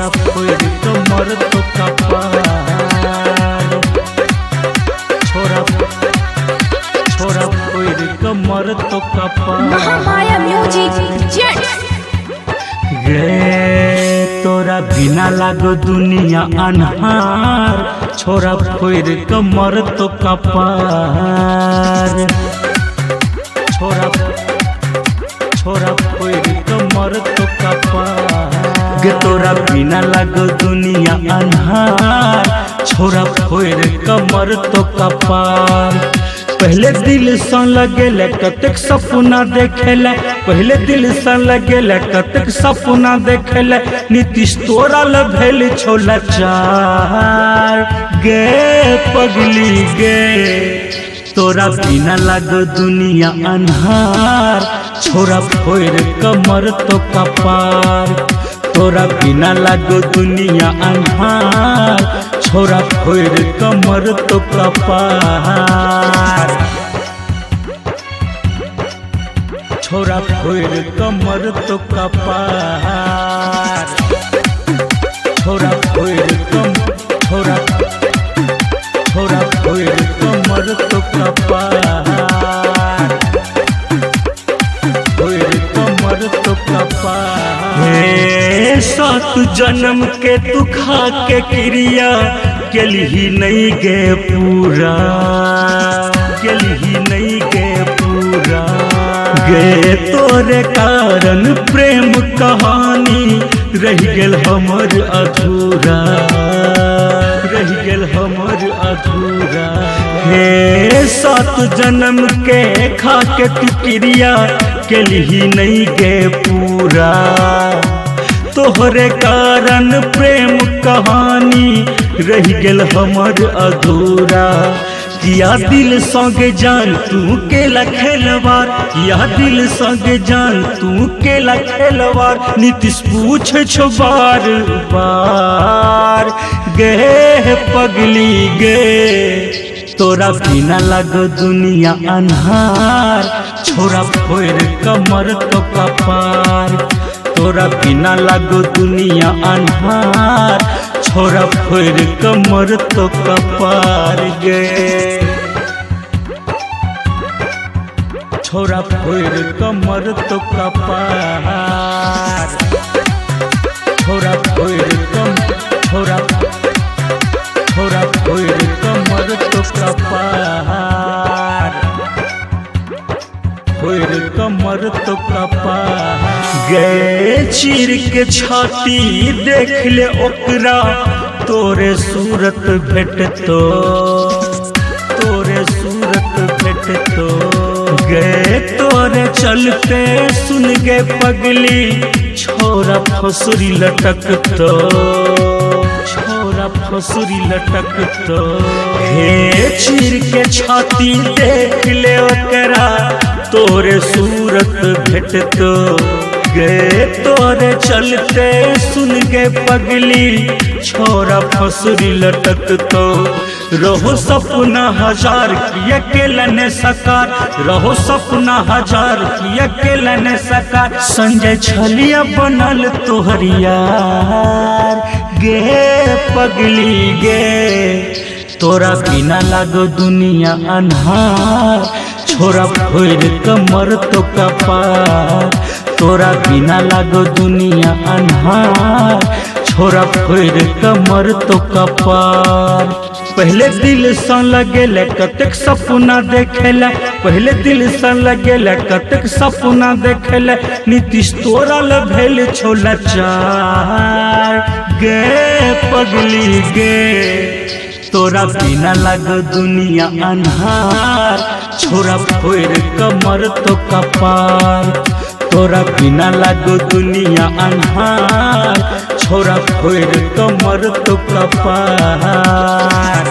छोरा फोड़ कमर तो कपार, छोरा फोड़ कमर तो कपार। Mahamaya music jets. गे तोरा बिना लागो दुनिया अन्हार, छोरा फोड़ कमर तो कपार, छोरा फोड़ कमर तो कपार। गे तोरा बिना लागो दुनिया अन्हार, छोरा फोड़ कमर तो कपार। पहले दिल सन लगेले कतक सपना देखेले, पहले दिल सन लगेले कतक सपना देखेले। नीतीश तोरा ल भेल छोला चार, गे पगली गे तोरा बिना लागो दुनिया अन्हार, छोरा फोड़ कमर तो कपार। तोरा बिना लागो दुनिया अन्हार, छोरा फोड़ कमर तो कपार, छोरा फोड़ कमर तो कपार, छोरा फोड़ छोरा फोड़ कमर तो कपार, फोड़ कमर तो कपार। हे सात जन्म के तू खा के क्रिया केलही नहीं गे पूरा, केलही नहीं गे पूरा। गे तोरे कारण प्रेम कहानी रह गेल हमर अधूरा, रह गेल हमर अधूरा। हे सात जन्म के खा के तू क्रिया केलही नहीं गे पूरा। तोहरे कारण प्रेम कहानी रह गेल हमर अधूरा। किया दिल संगे जान तू केला खेलवार, किया दिल संगे जान तू केला खेलवार। नीतीश पूछे छो बार बार, गे पगली गे तोरा बिना लागो दुनिया अन्हार, छोरा फोड़ कमर तो कपार। तोरा बिना लागो दुनिया अन्हार, छोरा फोड़ कमर तो कपार गे, छोरा फोड़ कमर तो कपार, छोरा फोड़ छोरा फोड़ कमर तो कपार, फोड़ कमर तो कपार। गे चीर के छाती देख ले ओकरा, तोरे सूरत भेटतो, तोरे सूरत भेटतो। गे तोरे चलते सुन गे पगली, छोरा फसुरी लटकतो, छोरा फसुरी लटकतो। हे चीर के छाती देख ले ओकरा, तोरे सूरत भेटतो। गे तोरे चलते सुन गे पगली, छोरा फसुरी लटकतो। रहो सपना हजार किया केला ने सकार, रहो सपना हजार किया केला ने सकार। संजय छलिया बनल तोहर यार, गे पगली गे तोरा बिना लागो दुनिया अन्हार, छोरा फोड़ कमर तो कपार। तोरा बिना लागो दुनिया अन्हार, छोरा फोड़ कमर तो कपार। पहले दिल सन लगेले कतक सपना देखेले, पहले दिल सन लगेले कतक सपना देखेले। नीतीश तोरा ल भेल छोला चार, गे पगली गे तोरा बिना लागो दुनिया अन्हार, छोरा फोड़ कमर तो कपार। तोरा बिना लागो दुनिया अन्हार, छोरा फोड़ कमर तो कपार।